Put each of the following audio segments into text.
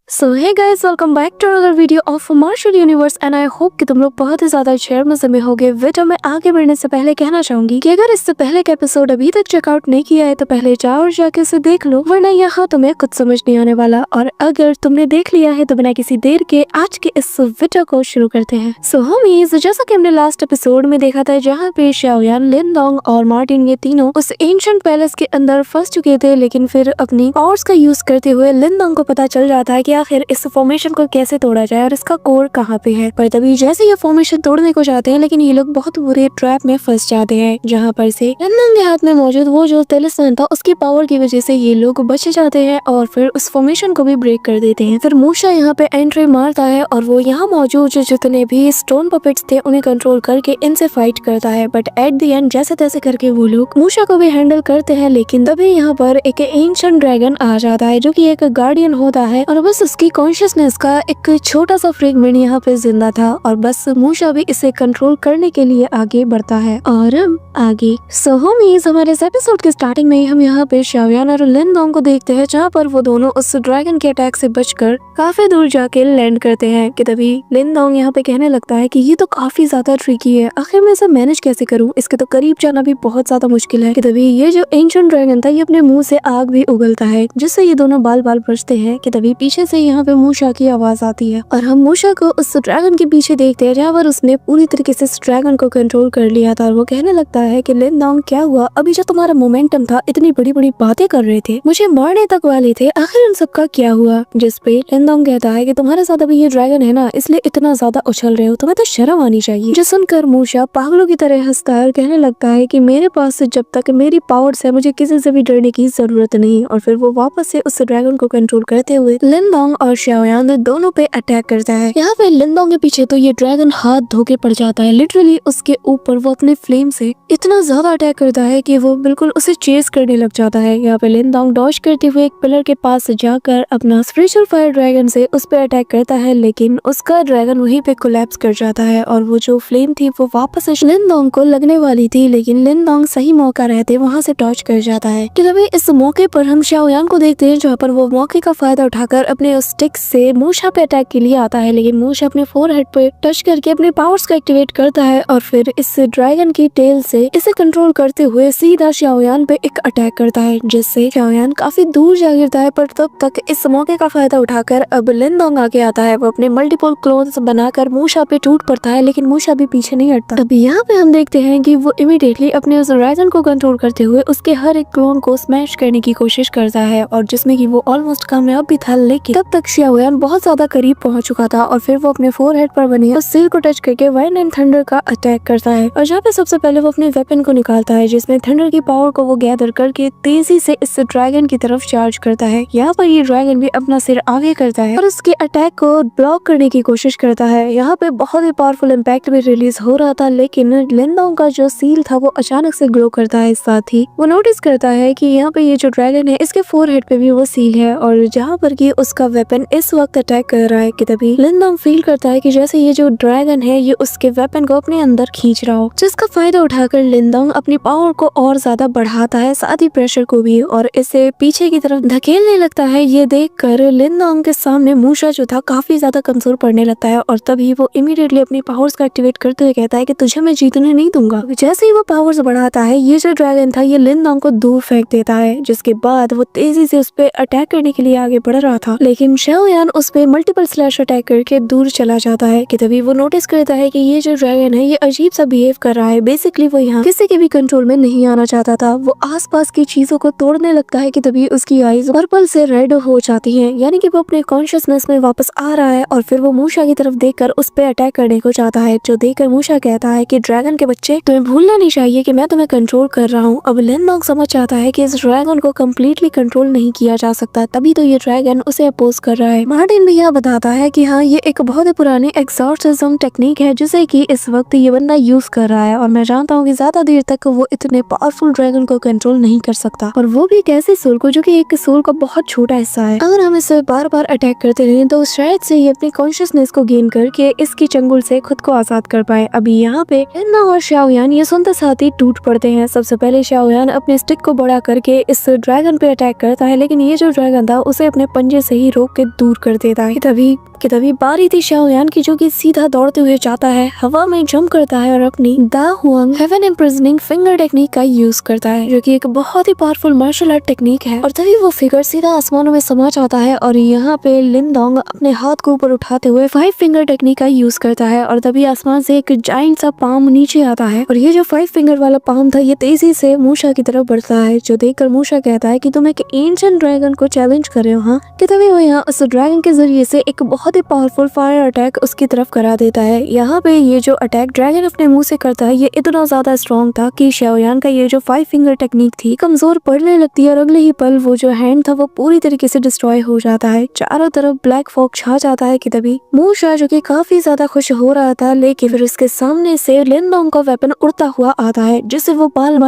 So hey guys, welcome back to another video of Marshal Universe and I hope कि तुम लोग बहुत ही ज्यादा शेयर मजे में होगे। वीडियो में आगे बढ़ने से पहले कहना चाहूंगी कि अगर इससे पहले का एपिसोड अभी तक चेकआउट नहीं किया है तो पहले जाओ और जाके उसे देख लो, वरना यहाँ तुम्हें कुछ समझ नहीं आने वाला। और अगर तुमने देख लिया है तो बिना किसी देर के आज के इस वीडियो को शुरू करते हैं। सो होमीज, जैसा कि हमने लास्ट एपिसोड में देखा था जहाँ पे शाओयान, लिनडोंग और मार्टिन ये तीनों उस एंशिएंट पैलेस के अंदर फंस चुके थे, लेकिन फिर अपनी पावर्स का यूज करते हुए लिनडोंग को पता चल जाता है कि आखिर इस फॉर्मेशन को कैसे तोड़ा जाए और इसका कोर कहाँ पे है। पर तभी जैसे ये फॉर्मेशन तोड़ने को जाते हैं, लेकिन ये लोग बहुत बुरे ट्रैप में फंस जाते हैं, जहाँ पर से लिनडोंग के हाथ में मौजूद वो जो तिलिस्मान था उसकी पावर की वजह से ये लोग बच जाते हैं और फिर उस फॉर्मेशन को भी ब्रेक कर देते हैं। फिर मूशा यहाँ पे एंट्री मारता है और वो यहाँ मौजूद जितने भी स्टोन पपेट्स थे उन्हें कंट्रोल करके इनसे फाइट करता है। बट एट द एंड जैसे तैसे करके वो लोग मूशा को भी हैंडल करते हैं, लेकिन तभी यहाँ पर एक एंशिएंट ड्रैगन आ जाता है जो कि एक गार्डियन होता है और बस उसकी कॉन्शियसनेस का एक छोटा सा फ्रेगमेंट यहाँ पे जिंदा था और बस मूशा भी इसे कंट्रोल करने के लिए आगे बढ़ता है। और आगे सो होमीज, हमारे इस एपिसोड के स्टार्टिंग में ही हम यहाँ पे शाओयान और लिनडोंग को देखते हैं, जहाँ पर वो दोनों उस ड्रैगन के अटैक से बचकर काफी दूर जाके लैंड करते हैं। कि तभी लिनडोंग यहाँ पे कहने लगता है कि ये तो काफी ज्यादा ट्रिकी है, आखिर मैं इसे मैनेज कैसे करूँ, इसके तो करीब जाना भी बहुत ज्यादा मुश्किल है। कि तभी ये जो एंशिएंट ड्रैगन था ये अपने मुंह से आग भी उगलता है, जिससे ये दोनों बाल बाल बचते हैं। कि तभी पीछे से यहाँ पे मूशा की आवाज आती है और हम मूशा को उस ड्रैगन के पीछे देखते हैं, जहाँ पर उसने पूरी तरीके से इस ड्रैगन को कंट्रोल कर लिया था। और वो कहने लगता है कि लिनडोंग, क्या हुआ, अभी जो तुम्हारा मोमेंटम था, इतनी बड़ी बड़ी बातें कर रहे थे, मुझे मारने तक वाले थे, आखिर उन सबका क्या हुआ। जिस पे लिनडोंग कहता है कि तुम्हारे साथ अभी ये ड्रैगन है ना, इसलिए इतना ज्यादा उछल रहे हो, तुम्हें तो शर्म आनी चाहिए। जो सुनकर मूशा पागलों की तरह हंसता है और कहने लगता है कि मेरे पास से जब तक मेरी पावर्स है मुझे किसी से भी डरने की जरूरत नहीं। और फिर वो वापस से उस ड्रैगन को कंट्रोल करते हुए लिनडोंग और शाओयान दोनों पे अटैक करता है। यहाँ पे लिनडोंग के पीछे तो ये ड्रैगन हाथ धो के पड़ जाता है, लिटरली उसके ऊपर वो अपने फ्लेम से इतना ज्यादा अटैक करता है कि वो बिल्कुल उसे चेस करने लग जाता है। यहाँ पे लिनडोंग डॉज करते हुए एक पिलर के पास जाकर अपना स्पिरिचुअल फायर ड्रैगन से उस पे अटैक करता है, लेकिन उसका ड्रैगन वहीं पे कोलैप्स कर जाता है और वो जो फ्लेम थी वो वापस लिनडोंग को लगने वाली थी, लेकिन लिनडोंग सही मौका रहते वहां से डॉज कर जाता है। कि तभी इस मौके पर हम शाओयान को देखते हैं, जहाँ पर वो मौके का फायदा उठाकर अपने उस स्टिक से मूशा पे अटैक के लिए आता है, लेकिन मूशा अपने फोरहेड पे टच करके अपने पावर्स को एक्टिवेट करता है और फिर इस ड्रैगन की टेल से इसे कंट्रोल करते हुए सीधा शाओयान पे एक अटैक करता है, जिससे शाओयान काफी दूर जा गिरता है। पर तब तक इस मौके का फायदा उठाकर अब लिनडोंग आगे आता है। वो अपने मल्टीपल क्लोन्स बनाकर मूशा पे टूट पड़ता है, लेकिन मूशा भी पीछे नहीं हटता। अभी यहाँ पे हम देखते हैं कि वो इमीडिएटली अपने उस ड्रैगन को कंट्रोल करते हुए उसके हर एक क्लोन को स्मैश करने की कोशिश करता है, और जिसमें कि वो ऑलमोस्ट कामयाब भी था, लेकिन तब तक शाओयान बहुत ज्यादा करीब पहुंच चुका था और फिर वो अपने फोरहेड पर बने उस सिल को टच करके वाइंड एंड थंडर का अटैक करता है। और जहाँ पे सबसे पहले वो अपने वेपन को निकालता है, जिसमें थंडर की पावर को वो गैदर करके तेजी से इस ड्रैगन की तरफ चार्ज करता है। यहाँ पर ये ड्रैगन भी अपना सिर आगे करता है और उसके अटैक को ब्लॉक करने की कोशिश करता है। यहाँ पे बहुत ही पावरफुल इम्पैक्ट भी रिलीज हो रहा था, लेकिन लिनडोंग का जो सील था वो अचानक से ग्लो करता है। साथ ही वो नोटिस करता है कि यहाँ पे ये जो ड्रैगन है इसके फोरहेड पे भी वो सील है और जहाँ पर कि उसका वेपन इस वक्त अटैक कर रहा है। कि तभी लिनडोंग फील करता है कि जैसे ये जो ड्रैगन है ये उसके वेपन को अपने अंदर खींच रहा हो, जिसका फायदा उठाकर लिनडोंग अपनी पावर को और ज्यादा बढ़ाता है, साथ ही प्रेशर को भी, और इसे पीछे की तरफ धकेलने लगता है। ये देखकर लिनडोंग के सामने मूशा जो था काफी ज्यादा कमजोर पड़ने लगता है और तभी वो इमीडिएटली अपनी पावर्स को एक्टिवेट करते हुए कहता है कि तुझे मैं जीतने नहीं दूंगा। जैसे ही वो पावर्स बढ़ाता है, ये जो ड्रैगन था ये लिनडोंग को दूर फेंक देता है, जिसके बाद वो तेजी से उस पे अटैक करने के लिए आगे बढ़ रहा था, लेकिन शाओयान उस पे मल्टीपल स्लैश अटैक करके दूर चला जाता है। कि तभी वो नोटिस करता है कि ये जो ड्रैगन है ये अजीब सा बिहेव कर रहा है। बेसिकली वो यहाँ किसी के भी कंट्रोल में नहीं आना चाहता था, वो आसपास की चीजों को तोड़ने लगता है। कि तभी उसकी आईज पर्पल से रेड हो जाती हैं, यानी कि वो अपने कॉन्शियसनेस में वापस आ रहा है और फिर वो मूशा की तरफ देखकर उस पे अटैक करने को चाहता है, जो देखकर मूशा कहता है कि ड्रैगन के बच्चे, तुम्हें भूलना नहीं चाहिए कि मैं तुम्हें कंट्रोल कर रहा हूँ। अब लिनडोंग समझ जाता है कि इस ड्रैगन को कम्प्लीटली कंट्रोल नहीं किया जा सकता, तभी तो ये ड्रैगन उसे अपोज कर रहा है। मार्टिन भी यह बताता है कि हाँ, ये एक बहुत ही पुरानी एक्सॉर्सिज्म टेक्निक है जिसे कि इस वक्त ये बंदा यूज कर रहा है, और मैं जानता हूँ कि ज्यादा देर तक वो इतने पावरफुल ड्रैगन को कंट्रोल नहीं कर सकता, और वो भी एक ऐसे सोल को जो कि एक सोल का बहुत छोटा हिस्सा है। अगर हम इसे बार बार अटैक करते रहे तो शायद से ये अपनी कॉन्शियसनेस को गेन करके इसकी चंगुल से खुद को आजाद कर पाए। अभी यहाँ पे लिनडोंग और शाओयान ये सुनते साथ ही टूट पड़ते हैं। सबसे पहले शाओयान अपने स्टिक को बड़ा करके इस ड्रैगन पे अटैक करता है, लेकिन ये जो ड्रैगन था उसे अपने पंजे से ही रोक के दूर कर देता है। तभी बारी थी शाओयान की, जो कि सीधा दौड़ते हुए जाता है, हवा में जंप करता है और अपनी दा Huang haven imprisoning finger technique का यूज करता है, जो कि एक बहुत ही पावरफुल मार्शल आर्ट टेक्निक है। और तभी वो फिगर सीधा आसमानों में समा जाता है और यहाँ पे लिन डोंग अपने हाथ को ऊपर उठाते हुए 5 फिंगर टेक्निक का यूज करता है और तभी आसमान से एक जाइंट सा पाम नीचे आता है और ये जो 5 फिंगर वाला पाम था ये तेजी से मूशा की तरफ बढ़ता है, जो देखकर मूशा कहता है कि तुम एक एंशिएंट ड्रैगन को चैलेंज कर रहे हो। हाँ, कि तभी वो यहाँ उस ड्रैगन के जरिए से एक बहुत ही पावरफुल फायर अटैक उसकी तरफ करा देता है। यहाँ पे ये जो अटैक ड्रैगन अपने मुंह से करता है ये इतना ज्यादा स्ट्रॉन्ग था कि शाओयान का ये जो 5 फिंगर टेक्निक थी कमजोर पड़ने लगती है और अगले ही पल वो जो हैंड था वो पूरी तरीके से डिस्ट्रॉय हो जाता है। चारों तरफ ब्लैक फॉग छा जाता है कि तभी मूशा, जो कि काफी ज्यादा खुश हो रहा था, लेकिन फिर उसके सामने से लिन डोंग का वेपन उड़ता हुआ आता है, जिससे वो बाल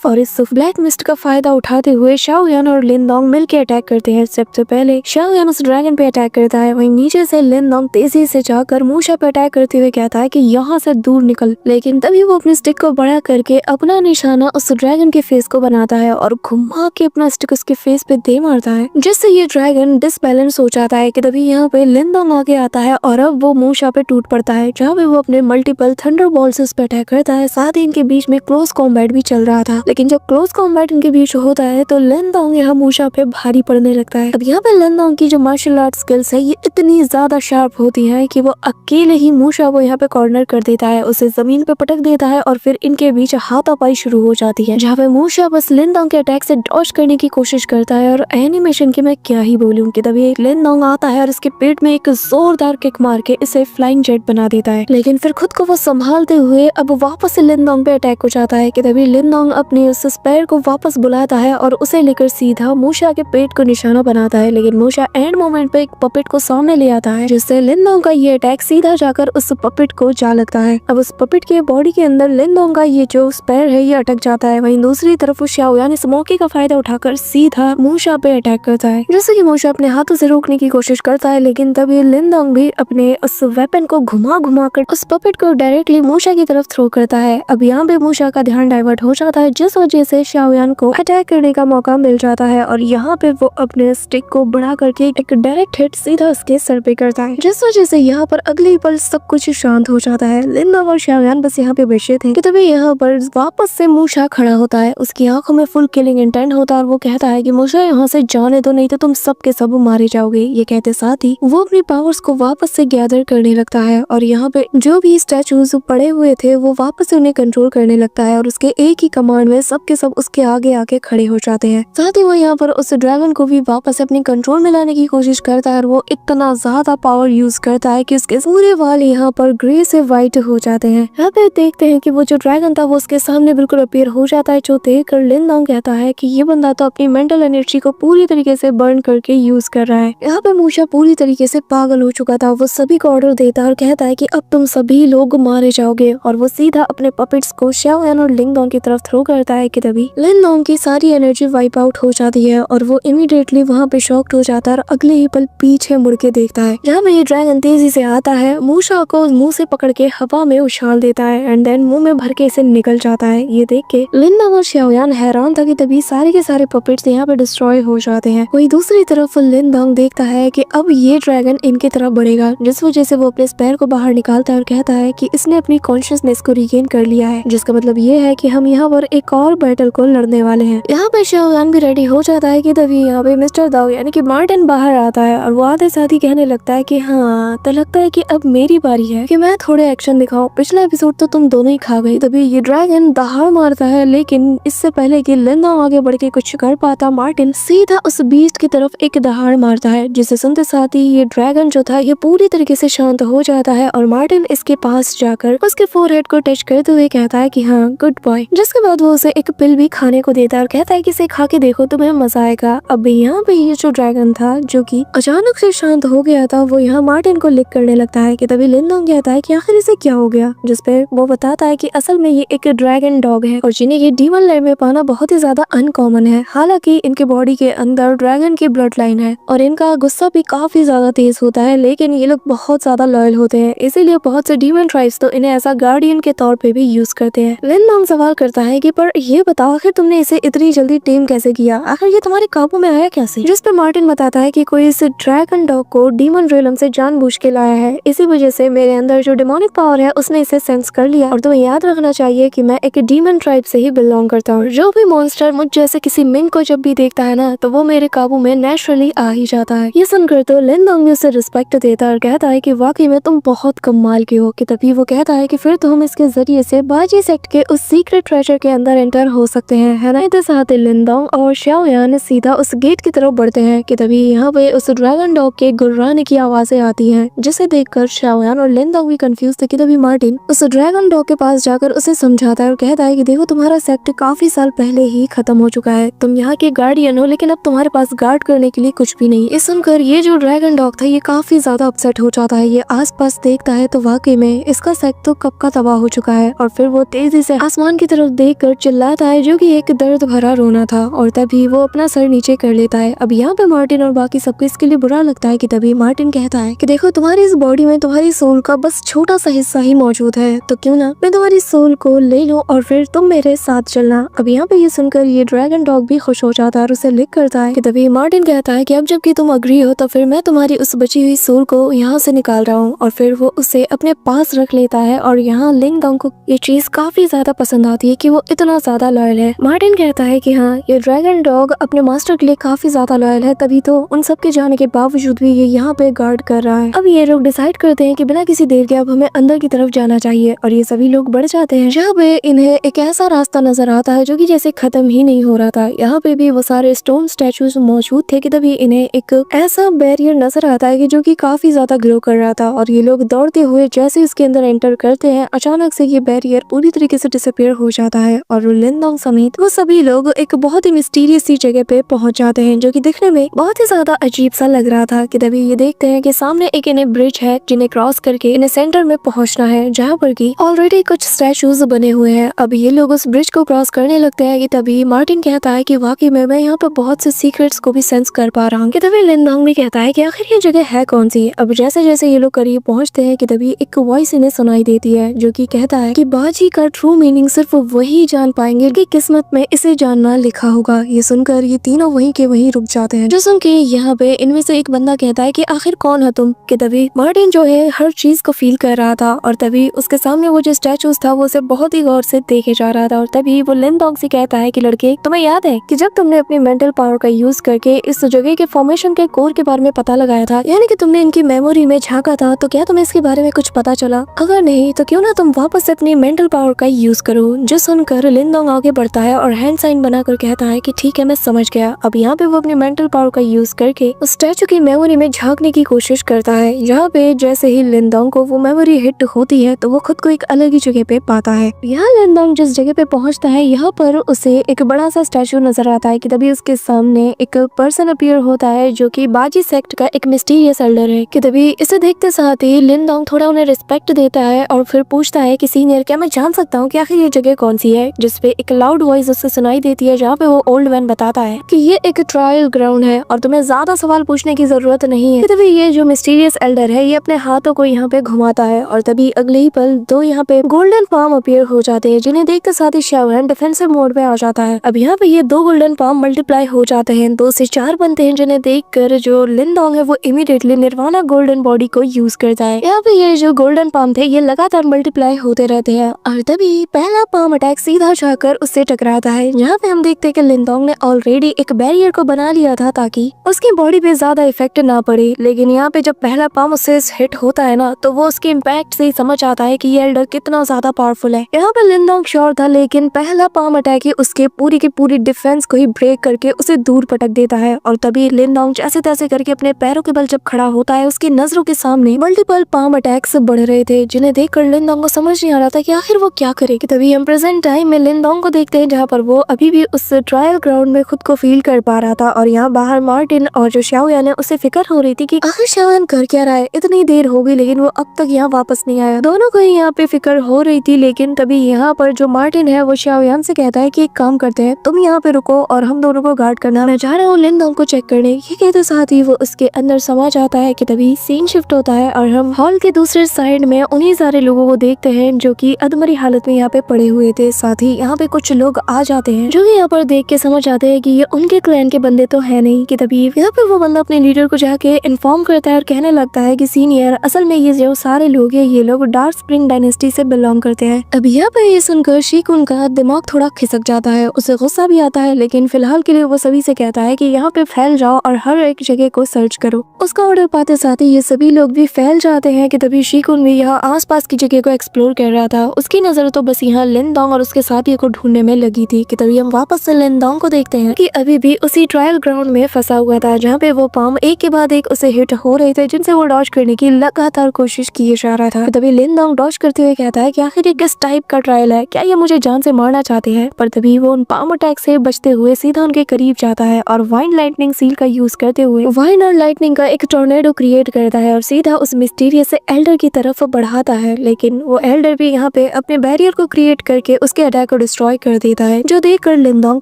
और इस ब्लैक मिस्ट का फायदा उठाते हुए शाओयान और लिन डोंग मिलकर अटैक करते हैं। सबसे पहले शाओयान उस ड्रैगन पे अटैक करता है, वहीं नीचे से लिन डोंग तेजी से जाकर मूशा पे अटैक करते हुए कहता है कि यहाँ से दूर निकल, लेकिन तभी वो अपने स्टिक को बड़ा करके अपना निशाना उस ड्रैगन के फेस को बनाता है और घुमा के अपना स्टिक उसके फेस पे दे मारता है, जिससे ये ड्रैगन डिसबैलेंस हो जाता है। कि तभी यहाँ पे लिन डोंग आगे आता है और अब वो मूशा पे टूट पड़ता है, जहाँ पे वो अपने मल्टीपल थंडर बॉल्स पे अटैक करता है। साथ ही इनके बीच में क्लोज कॉम्बैट भी चल रहा था, लेकिन जब क्लोज कॉम्बैट इनके बीच होता है तो लिन डोंग यहाँ मूशा पे भारी पड़ने लगता है। अब यहाँ पे लिन डोंग की जो मार्शल आर्ट स्किल्स है ये इतनी ज्यादा शार्प होती है कि वो अकेले ही मूशा को यहाँ पे कॉर्नर कर देता है, उसे जमीन पे पटक देता है और फिर इनके बीच हाथापाई शुरू हो जाती है, जहाँ पे मूशा बस लिन डोंग के अटैक से डॉज करने की कोशिश करता है। और एनिमेशन की मैं क्या ही बोलूं कि तभी एक लिन डोंग आता है और इसके पेट में एक जोरदार किक मार के इसे फ्लाइंग जेट बना देता है, लेकिन फिर खुद को वो संभालते हुए अब वापस से लिन डोंग पे अटैक हो जाता है। कि तभी लिन डोंग अपने उस स्पेयर को वापस बुलाता है और उसे लेकर सीधा मूशा के पेट को निशाना बनाता है, लेकिन मूशा एंड मोमेंट पे एक पपेट को सामने ले आता है, जिससे लिन डोंग का ये अटैक सीधा जाकर उस पपेट को जा लगता है। अब उस पपेट के बॉडी के अंदर लिन डोंग का ये जो स्पेयर है ये अटक जाता है। वहीं दूसरी तरफ शाओयान इस मौके का फायदा उठाकर सीधा मूशा पे अटैक करता है, जैसे कि मूशा अपने हाथों से रोकने की कोशिश करता है, लेकिन तभी लिन डोंग भी अपने उस वेपन को घुमा कर उस पपेट को डायरेक्टली मूशा की तरफ थ्रो करता है। अब यहाँ पे मूशा का ध्यान डाइवर्ट हो जाता है, जिस वजह से शाओयान को अटैक करने का मौका मिल जाता है और यहाँ पे वो अपने स्टिक को बढ़ा करके एक डायरेक्ट हिट सीधा उसके सर पे करता है, जिस वजह से यहाँ पर अगले पल सब कुछ शांत हो जाता है। लिन डोंग और शाओयान बस यहाँ पे बैठे थे कि तभी यहाँ पर वापस से मूशा खड़ा होता है, उसकी आंखों में फुल किलिंग इंटेंट होता है और वो कहता है कि मूशा यहाँ से जाने दो, नहीं तो तुम सब के सब मारे जाओगे। ये कहते साथ ही वो अपनी पावर्स को वापस से गैदर करने लगता है और यहाँ पे जो भी स्टैचूज पड़े हुए थे वो वापस से उन्हें कंट्रोल करने लगता है और उसके एक ही कमांड में सब के सब उसके आगे आके खड़े हो जाते हैं। साथ ही वो यहाँ पर उस ड्रैगन को भी वापस अपने कंट्रोल में लाने की कोशिश करता है और वो इतना ज्यादा पावर यूज करता है कि उसके पूरे वाल यहाँ पर ग्रे से व्हाइट हो जाते हैं। यहाँ पे देखते हैं कि वो जो ड्रैगन था वो उसके सामने बिल्कुल अपीयर हो जाता है, जो देखकर लिन डोंग कहता है कि ये बंदा तो अपनी मेंटल एनर्जी को पूरी तरीके से बर्न करके यूज कर रहा है। यहाँ पे मूशा पूरी तरीके से पागल हो चुका था, वो सभी को ऑर्डर देता है और कहता है कि अब तुम सभी लोग मारे जाओगे और वो सीधा अपने पपेट्स को शाओयान और लिन डोंग की तरफ थ्रो करता है। कि तभी लिन डोंग की सारी एनर्जी वाइप आउट हो जाती है और वो इमीडिएटली वहाँ पे शॉक्ड हो जाता है और अगले ही पल पीछे मुड़ के देखता है, जहाँ पे ये ड्रैगन तेजी से आता है, मूशा को मुंह से पकड़ के हवा में उछाल देता है एंड देन मुंह में भर के इसे निकल जाता है। ये देख के लिन डोंग और शाओयान हैरान था कि तभी सारे के सारे पपेट्स यहाँ पे डिस्ट्रॉय हो जाते हैं। वही दूसरी तरफ लिन डोंग देखता है कि अब ये ड्रैगन इनकी तरफ बढ़ेगा, जिस वजह से वो अपने स्पेयर को बाहर निकालता है और कहता है कि इसने अपनी कॉन्शियसनेस को रिगेन कर लिया है, जिसका मतलब ये है कि हम यहाँ पर एक और बैटल को लड़ने वाले हैं। यहाँ पे शाओयान भी रेडी हो जाता है कि तभी यहाँ पे मिस्टर दाओ यानी कि मार्टिन बाहर आता है और वो आते साथ ही कहने लगता है कि हाँ, तो लगता है कि अब मेरी बारी है कि मैं थोड़े एक्शन दिखाऊं, पिछला एपिसोड तो तुम दोनों ही खा गई। तभी ये ड्रैगन दहाड़ मारता है, लेकिन इससे पहले कि लिन डोंग आगे बढ़ के कुछ कर पाता, मार्टिन सीधा उस बीस्ट की तरफ एक दहाड़ मारता है, जिसे सुनते साथ ही ये ड्रैगन जो था ये पूरी तरीके से शांत हो जाता है और मार्टिन इसके पास जाकर उसके फोरहेड को टच करते हुए कहता है कि हाँ, गुड बॉय। जिसके बाद वो उसे एक पिल भी खाने को देता है और कहता है कि इसे खा के देखो, तुम्हें मजा आएगा। अब यहाँ पे ये जो ड्रैगन था जो कि अचानक से शांत हो गया था, वो यहाँ मार्टिन को लिक करने लगता है। कि तभी लिन डोंग कहता है कि आखिर इसे क्या हो गया, जिस पे वो बताता है कि असल में ये एक ड्रैगन डॉग है और जिन्हें ये डीमन लैंड में पाना बहुत ही ज्यादा अनकॉमन है। हालांकि इनके बॉडी के अंदर ड्रैगन की ब्लड लाइन है और इनका गुस्सा भी काफी ज्यादा तेज होता है, लेकिन ये लोग बहुत ज्यादा लॉयल होते हैं, इसीलिए बहुत से डीमन ट्राइब्स तो इन्हें ऐसा गार्डियन के तौर पे भी यूज करते हैं। लिन डोंग सवाल करता है कि पर ये बताओ आखिर तुमने इसे इतनी जल्दी टेम कैसे किया, आखिर ये तुम्हारे काबू में आया कैसे, जिस पर मार्टिन बताता कहता है कि कोई इस ड्रैगन डॉग को डीमन रियलम से जानबूझ के लाया है, इसी वजह से मेरे अंदर जो डिमोनिक पावर है उसने इसे सेंस कर लिया। और तुम्हें याद रखना चाहिए कि मैं एक डीमन ट्राइब से ही बिलोंग करता हूँ। जो भी मॉन्स्टर मुझ जैसे किसी मिंग को जब भी देखता है ना, तो वो मेरे काबू में नेचुरली आ ही जाता है। ये सुनकर तो लिनडोंग ने उसे रिस्पेक्ट देता है और कहता है कि वाकई में तुम बहुत कमाल के हो। कि तभी वो कहता है कि फिर तो हम इसके जरिए से बाजी सेक्ट के उस सीक्रेट ट्रेजर के अंदर एंटर हो सकते हैं, है ना। इधर साथ लिनडोंग और शाओयान सीधा उस गेट की तरफ बढ़ते हैं कि तभी यहाँ पे उस ड्रैगन डॉग के गुर्राने की आवाजें आती हैं, जिसे देखकर शाओयान और लिनडोंग भी कंफ्यूज थे। कि तभी मार्टिन उस ड्रैगन डॉग के पास जाकर उसे समझाता है और कहता है कि देखो तुम्हारा सेक्ट काफी साल पहले ही खत्म हो चुका है, तुम यहाँ के गार्डियन हो, लेकिन अब तुम्हारे पास गार्ड करने के लिए कुछ भी नहीं। इस सुनकर ये जो ड्रैगन डॉग था ये काफी ज्यादा अपसेट हो जाता है। ये आसपास देखता है तो वाकई में इसका सेक्ट तो कब का तबाह हो चुका है। और फिर वो तेजी से आसमान की तरफ देखकर चिल्लाता है, जो कि एक दर्द भरा रोना था। और तभी वो अपना सर नीचे कर लेता है। अब यहाँ पे मार्टिन और बाकी सबको इसके लिए बुरा लगता है। कि तभी मार्टिन कहता है कि देखो तुम्हारी इस बॉडी में तुम्हारी सोल का बस छोटा सा हिस्सा ही मौजूद है, तो क्यों ना मैं तुम्हारी सोल को ले लूं और फिर तुम मेरे साथ चलना। अब यहाँ पे ये सुनकर ये ड्रैगन डॉग भी खुश हो जाता है और उसे लिक करता है। कि तभी मार्टिन कहता है कि अब जबकि तुम अग्री हो तो फिर मैं तुम्हारी उस बची हुई सोल को यहाँ से निकाल रहा हूँ। और फिर वो उसे अपने पास रख लेता है। और यहाँ लिनडोंग को ये चीज काफी ज्यादा पसंद आती है कि वो इतना ज्यादा लॉयल है। मार्टिन कहता है कि हाँ, ये ड्रैगन डॉग अपने मास्टर के लिए काफी ज्यादा लॉयल है, तभी तो उन सब के जाने के बावजूद भी ये यहाँ पे गार्ड कर रहा है। अब ये लोग डिसाइड करते हैं कि बिना किसी देर के अब हमें अंदर की तरफ जाना चाहिए। और ये सभी लोग बढ़ जाते हैं, जहाँ पे इन्हें एक ऐसा रास्ता नजर आता है जो कि जैसे खत्म ही नहीं हो रहा था। यहाँ पे भी वो सारे स्टोन स्टैचूज मौजूद थे। कि तभी इन्हें एक ऐसा बैरियर नजर आता है कि जो कि काफी ज्यादा ग्लो कर रहा था। और ये लोग दौड़ते हुए जैसे इसके अंदर एंटर करते हैं, अचानक से ये बैरियर पूरी तरीके से डिसअपीयर हो जाता है। और लिनडोंग समेत वो सभी लोग एक बहुत ही मिस्टीरियस सी जगह पे पहुंच जाते हैं, जो कि दिखने में बहुत ही ज्यादा अजीब सा लग रहा था। कि तभी ये देखते हैं कि सामने एक इन्हें ब्रिज है जिन्हें क्रॉस करके इन्हें सेंटर में पहुंचना है, जहाँ पर की ऑलरेडी कुछ स्टैचूज बने हुए हैं। अब ये लोग उस ब्रिज को क्रॉस करने लगते हैं। कि तभी मार्टिन कहता है कि वाकई में मैं यहाँ पर बहुत से सीक्रेट्स को भी सेंस कर पा रहा हूँ। कि तभी लिनडोंग भी कहता है कि आखिर ये जगह है कौन सी। अब जैसे जैसे ये लोग करीब पहुंचते हैं कि तभी एक वॉइस इन्हें सुनाई देती है, जो कि कहता है कि बाजी का ट्रू मीनिंग सिर्फ वही जान पाएंगे कि किस्मत में इसे जानना लिखा होगा। ये सुनकर ये तीनों वहीं के वहीं रुक जाते हैं। जो सुन के यहाँ पे इनमें से एक बंदा कहता है कि आखिर कौन है तुम। कि तभी मार्टिन जो है हर चीज को फील कर रहा था। और तभी उसके सामने वो जो स्टैचूज था वो उसे बहुत ही गौर से देखे जा रहा था। और तभी वो लिनडोंग से कहता है कि लड़के, तुम्हें याद है कि जब तुमने अपनी मेंटल पावर का यूज करके इस जगह के फॉर्मेशन के कोर के बारे में पता लगाया था, यानी कि तुमने इनकी मेमोरी में झांका था, तो क्या तुम्हें इसके बारे में कुछ पता चला? अगर नहीं तो क्यों ना तुम वापस से अपनी मेंटल पावर का यूज करो। जो सुनकर लिनडोंग आगे बढ़ता है और हैंड साइन बनाकर कहता है कि ठीक है, मैं समझ गया। अब यहाँ पे वो अपनी मेंटल पावर का यूज करके उस स्टैचू की मेमोरी में झांकने की कोशिश करता है। यहाँ पे जैसे ही लिनडोंग को वो मेमोरी हिट होती है तो वो खुद को एक अलग ही जगह पे पाता है। यहाँ लिनडोंग जिस जगह पे पहुंचता है, यहाँ पर उसे एक बड़ा सा स्टैचू नजर आता है। कि तभी उसके सामने एक पर्सन अपीयर होता है, जो कि बाजी सेक्ट का एक मिस्टीरियस एल्डर है। कि तभी इसे देखते साथ ही लिनडोंग थोड़ा उन्हें रिस्पेक्ट देता है और फिर पूछता है कि सीनियर, क्या मैं जान सकता हूँ कि आखिर ये जगह कौन सी है? जिसपे एक लाउड वॉइस उससे सुनाई देती है, जहाँ पे वो ओल्ड मैन बताता है कि ये एक ट्रायल ग्राउंड है और तुम्हें ज्यादा सवाल पूछने की जरूरत नहीं है। तभी ये जो मिस्टीरियस एल्डर है ये अपने हाथों को यहाँ पे घुमाता है और तभी अगले ही पल दो यहाँ पे गोल्डन पाम अपीयर हो जाते हैं, जिन्हें देखते साथ ही शाओयान डिफेंसिव मोड पे आ जाता है। अब यहाँ पे ये दो गोल्डन पाम मल्टीप्लाई हो जाते हैं, 2 से 4 बनते हैं, जिन्हें देखकर जो लिनडोंग है वो इमीडिएटली निर्वाणा गोल्डन बॉडी को यूज करता है। यहाँ पे ये जो गोल्डन पाम थे ये लगातार मल्टीप्लाई होते रहते हैं और तभी पहला पाम अटैक सीधा जाकर उससे टकराता है। यहाँ पे हम देखते हैं कि लिनडोंग ने ऑलरेडी एक बैरियर को बना लिया था ताकि उसकी बॉडी पे ज्यादा इफेक्ट ना पड़े, लेकिन यहाँ पे जब पहला पाम उससे हिट होता है ना, तो वो उसके इम्पैक्ट से ही समझ आता है कि ये एल्डर कितना ज्यादा पावरफुल है। यहाँ पे लिनडोंग श्योर था, लेकिन पहला पाम अटैक ही उसके पूरी की पूरी डिफेंस को ही ब्रेक करके उसे दूर पटक देता है। और तभी लिनडोंग जैसे तैसे करके अपने पैरों के बल जब खड़ा होता है, उसकी नजरों के सामने मल्टीपल पाम अटैक्स बढ़ रहे थे, जिन्हें देखकर लिनडोंग को समझ नहीं आ रहा था कि आखिर वो क्या करे। कि तभी हम प्रेजेंट टाइम में लिनडोंग को देखते हैं, जहाँ पर वो अभी भी उस ट्रायल ग्राउंड में खुद को फील कर पा रहा था। और यहाँ बाहर मार्टिन और जो शाओयान है उसे फिक्र हो रही थी कि आखिर शाओयान कर क्या रहा है, इतनी देर हो गई लेकिन वो अब तक यहाँ वापस नहीं आया। दोनों को यहाँ पे फिक्र हो रही थी, लेकिन तभी यहाँ पर जो मार्टिन है वो शाओयान से कहता है कि एक काम करते हैं, तुम यहाँ पे रुको और हम दोनों को गार्ड करना, मैं जा रहा हूँ लिनडोंग को चेक करने। ये कहते साथ ही वो उसके अंदर समा जाता है। कि तभी सीन शिफ्ट होता है और हम हॉल के दूसरे साइड में उन्हीं सारे लोगों को देखते हैं जो कि अधमरी हालत में यहाँ पे पड़े हुए थे। साथ ही यहाँ पे कुछ लोग आ जाते हैं जो कि यहाँ पर देख के समझ आते हैं कि ये उनके क्लैन के बंदे तो है नहीं। कि तभी लीव। यहाँ पे वो बंदा अपने लीडर को जाके इन्फॉर्म करता है और कहने लगता है कि सीनियर, असल में ये जो सारे लोग हैं ये लोग डार्क स्प्रिंग डायनेस्टी से बिलोंग करते हैं। अब यहाँ पे ये सुनकर शीकुन का दिमाग थोड़ा खिसक जाता है, उसे गुस्सा भी आता है, लेकिन फिलहाल के लिए वो सभी से कहता है कि यहाँ पे फैल जाओ और हर एक जगह को सर्च करो। उसका ऑर्डर पाते साथ ही ये सभी लोग भी फैल जाते हैं कि तभी शीकुन भी यहाँ आसपास की जगह को एक्सप्लोर कर रहा था। उसकी नजर तो बस यहाँ लिनडोंग और उसके साथी को ढूंढने में लगी थी कि तभी हम वापस से लिनडोंग को देखते हैं कि अभी भी उसी ट्रायल ग्राउंड में फंसा हुआ था, जहाँ पे वो पाम एक के बाद एक उसे हिट हो रहे थे, जिनसे वो डॉज करने की लगातार कोशिश किए जा रहा था। तभी लिनडोंग डॉज करते हुए कहता है कि आखिर ये किस टाइप का ट्रायल है, क्या ये मुझे जान से मारना चाहते हैं? पर तभी वो उन पाम अटैक से बचते हुए सीधा उनके करीब जाता है और वाइन लाइटनिंग सील का यूज करते हुए वाइन और लाइटनिंग का एक टोर्नेडो क्रिएट करता है और सीधा उस मिस्टीरियस से एल्डर की तरफ बढ़ाता है। लेकिन वो एल्डर भी यहाँ पे अपने बैरियर को क्रिएट करके उसके अटैक को डिस्ट्रॉय कर देता है, जो देखकर लिनडोंग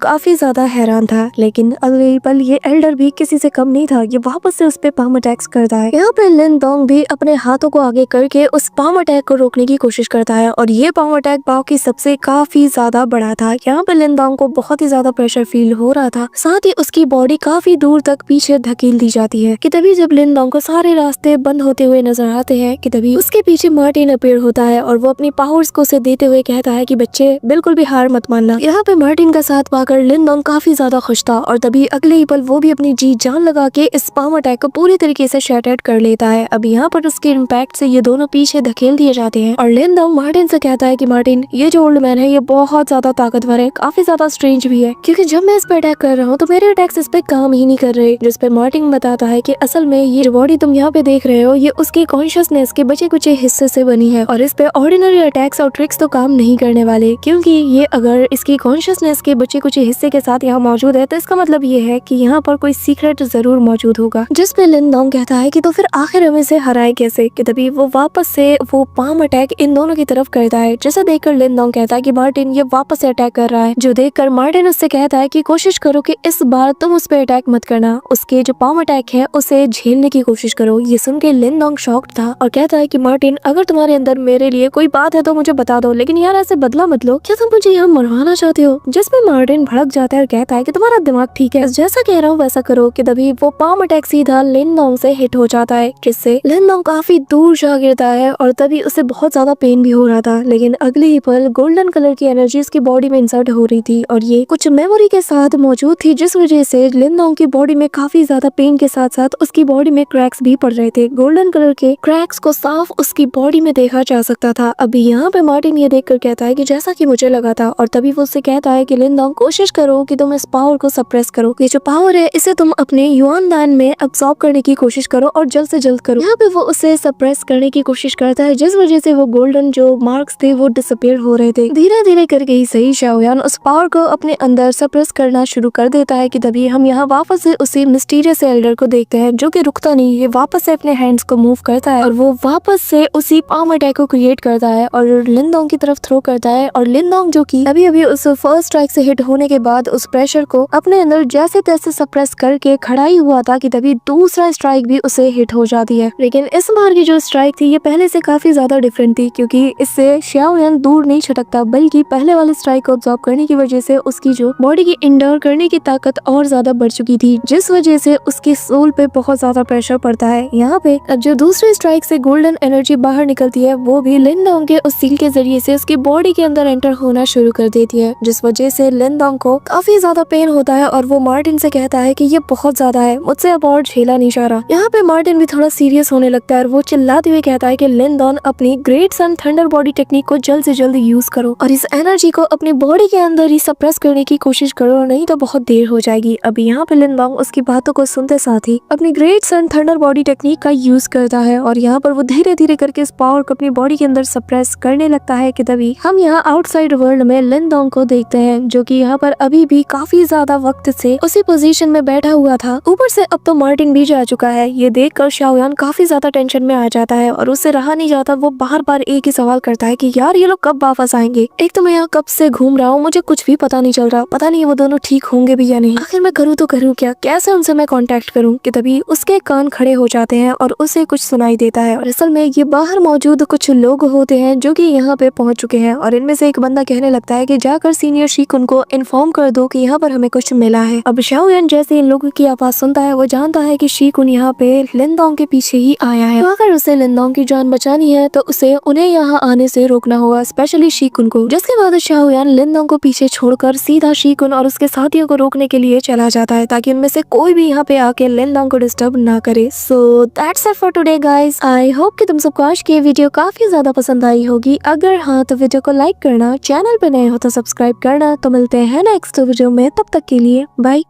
काफी ज्यादा हैरान था। लेकिन अगले पल ये एल्डर भी किसी से कम नहीं था, ये वापस से उस पे पाम अटैक्स करता है। यहाँ पे लिनडोंग भी अपने हाथों को आगे करके उस पाम अटैक को रोकने की कोशिश करता है और ये पाम अटैक बाकी सबसे काफी ज्यादा बड़ा था। यहाँ पे लिनडोंग को बहुत ही ज्यादा प्रेशर फील हो रहा था, साथ ही उसकी बॉडी काफी दूर तक पीछे धकेल दी जाती है कि तभी जब लिनडोंग को सारे रास्ते बंद होते हुए नजर आते हैं कि तभी उसके पीछे मार्टिन अपीयर होता है और वो अपनी पावर्स को उसे देते हुए कहता है कि बच्चे बिल्कुल भी हार मत मानना। यहाँ पे मार्टिन का साथ पाकर लिनडोंग काफी ज्यादा खुश था और तभी अगले ही पल वो भी अपनी जी जान लगा के इस पाम अटैक को पूरी तरीके से शैटर्ड कर लेता है। अब यहाँ पर उसके इम्पैक्ट से ये दोनों पीछे धकेल दिए जाते हैं और लिनडोंग मार्टिन से कहता है कि मार्टिन, ये जो ओल्ड मैन है ये बहुत ज्यादा ताकतवर है, काफी ज्यादा स्ट्रेंज भी है, क्योंकि जब मैं इस पे अटैक कर रहा हूँ तो मेरे अटैक्स इस पे काम ही नहीं कर रहे। जिस पे मार्टिन बताता है कि असल में ये जो बॉडी तुम यहाँ पे देख रहे हो ये उसकी कॉन्शियसनेस के बचे कुछ हिस्से से बनी है और इस पे ऑर्डिनरी अटैक्स और ट्रिक्स तो काम नहीं करने वाले, क्योंकि ये अगर इसकी कॉन्शियसनेस के बचे कुछ हिस्से के साथ यहाँ मौजूद है तो इसका मतलब ये है कि यहाँ पर कोई सीक्रेट जरूर मौजूद होगा। जिस पे लिनडोंग कहता है कि तो फिर आखिर हम इसे हराए कैसे, कि तभी वो वापस से वो पाम अटैक इन दोनों की तरफ करता है। जैसा देखकर लिनडोंग कहता है कि मार्टिन ये वापस से अटैक कर रहा है, जो देखकर मार्टिन उससे कहता है कि कोशिश करो कि इस बार तुम उस पे अटैक मत करना, उसके जो पाम अटैक है उसे झेलने की कोशिश करो। ये सुन के लिनडोंग शॉक्ड था और कहता है कि मार्टिन, अगर तुम्हारे अंदर मेरे लिए कोई बात है तो मुझे बता दो, लेकिन यार ऐसे बदला मत लो, क्या तुम मुझे यहाँ मरवाना चाहते हो? जिसमें मार्टिन भड़क जाता है और कहता है कि तुम्हारा दिमाग ठीक है, जैसा कह रहा हूँ वैसा करो। कि तभी वो पाम अटैक सीधा लिनडोंग से हिट हो जाता है, जिससे लिनडोंग काफी दूर जा गिरता है और तभी उसे बहुत ज्यादा पेन भी हो रहा था। लेकिन अगले ही पल गोल्डन कलर की एनर्जी उसकी बॉडी में इंसर्ट हो रही थी और ये कुछ मेमोरी के साथ मौजूद थी, जिस वजह से लिनडोंग की बॉडी में काफी ज्यादा पेन के साथ साथ उसकी बॉडी में क्रैक्स भी पड़ रहे थे। गोल्डन कलर के क्रैक्स को साफ उसकी बॉडी में देखा जा सकता था। अभी यहाँ पे मार्टिन ये देखकर कहता है कि जैसा कि मुझे लगा था, और तभी वो उससे कहता है कि लिनडोंग, कोशिश करो कि तुम इस पावर को सप्रेस करो, ये जो पावर है इसे तुम अपने युआन दान में अब्सॉर्ब करने की कोशिश करो और जल्द से जल्द करो। यहाँ पे वो उसे सप्रेस करने की कोशिश करता है, जिस वजह से वो गोल्डन जो मार्क्स थे वो डिसअपीयर हो रहे थे। धीरे धीरे करके ही सही शाओयान उस पावर को अपने अंदर सप्रेस करना शुरू कर देता है कि तभी हम यहाँ वापस से उसी मिस्टीरियस एल्डर को देखते हैं, जो कि रुकता नहीं, ये वापस से अपने हैंड्स को मूव करता है और वो वापस से उसी पाम अटैक को क्रिएट करता है और लिनडोंग की तरफ थ्रो करता है। और लिनडोंग जो कि अभी अभी उस फर्स्ट स्ट्राइक से हिट होने के बाद उस प्रेशर को अपने अंदर जैसे तैसे सप्रेस करके खड़ा ही हुआ था कि तभी दूसरा स्ट्राइक भी उसे हिट हो जाती है। लेकिन इस बार की जो स्ट्राइक थी ये पहले से काफी ज्यादा डिफरेंट थी, क्योंकि इससे शाओयान दूर नहीं छटकता, बल्कि पहले वाले स्ट्राइक को ऑब्जॉर्ब करने की वजह से उसकी जो बॉडी की इंडोर करने की ताकत और ज्यादा बढ़ चुकी थी, जिस वजह से उसकी सोल पे बहुत ज्यादा प्रेशर पड़ता है। यहाँ पे अब जो दूसरे स्ट्राइक से गोल्डन एनर्जी बाहर निकलती है वो भी लिनडोंग के उस सील के जरिए से उसकी बॉडी के अंदर एंटर होना शुरू कर देती है, जिस वजह से लिनडोंग को काफी ज्यादा पेन होता है और वो मार्टिन से कहता है कि ये बहुत ज्यादा है, मुझसे अब और झेला नहीं जा रहा। यहाँ पे मार्टिन भी थोड़ा सीरियस होने लगता है और वो चिल्लाते हुए कहता है कि लिनडोंग, अपनी ग्रेट सन थंडर बॉडी टेक्निक को जल्द से जल्द यूज करो और इस एनर्जी को अपनी बॉडी के अंदर ही सप्रेस करने की कोशिश करो, नहीं तो बहुत देर हो जाएगी। अभी यहाँ पे लिनडोंग उसकी बातों को सुनते साथ ही अपनी ग्रेट सन थंडर बॉडी टेक्निक का यूज करता है और यहाँ पर वो धीरे धीरे करके इस पावर को अपनी बॉडी के अंदर सप्रेस करने लगता है कि तभी हम यहाँ आउटसाइड वर्ल्ड में लिनडोंग को देखते हैं, जो कि यहाँ पर अभी भी काफी ज्यादा वक्त से उसी पोजीशन में बैठा हुआ था। ऊपर से अब तो मार्टिन भी जा चुका है। ये देखकर शाओयान काफी ज्यादा टेंशन में आ जाता है और उससे रहा नहीं जाता, वो बार बार एक ही सवाल करता है कि यार ये लोग कब वापस आएंगे, एक तो मैं यहाँ कब से घूम रहा हूँ, मुझे कुछ भी पता नहीं चल रहा, पता नहीं वो दोनों ठीक होंगे भी या नहीं, आखिर मैं करूँ तो करूँ क्या, कैसे उनसे मैं कांटेक्ट करूँ। कि तभी उसके कान खड़े हो जाते हैं और उसे कुछ सुनाई देता है और असल में ये बाहर मौजूद कुछ लोग होते हैं जो कि यहाँ पे पहुंच चुके हैं और इनमें से एक बंदा कहने लगता है कि जाकर सीनियर शीकुन को इन्फॉर्म कर दो कि यहाँ पर हमें कुछ मिला है। अब शाओयान जैसे इन लोगों की आवाज सुनता है वो जानता है कि शीकुन यहाँ पे लिनदोंग के पीछे ही आया है। तो अगर उसे लिनदोंग की जान बचानी है तो उसे उन्हें यहाँ आने से रोकना होगा, स्पेशली शीकुन को। जिसके बाद शाओयान लिनदोंग को पीछे छोड़कर सीधा शीकुन और उसके साथियों को रोकने के लिए चला जाता है ताकि उनमें से कोई भी यहाँ पे आके लिनदोंग को डिस्टर्ब ना करे। So that's it for today guys. I hope कि तुम सबको आज की वीडियो काफी ज्यादा पसंद आई होगी। अगर हाँ तो वीडियो को लाइक करना, चैनल पे नए हो तो सब्सक्राइब करना। तो मिलते हैं नेक्स्ट वीडियो में, तब तक के लिए बाय।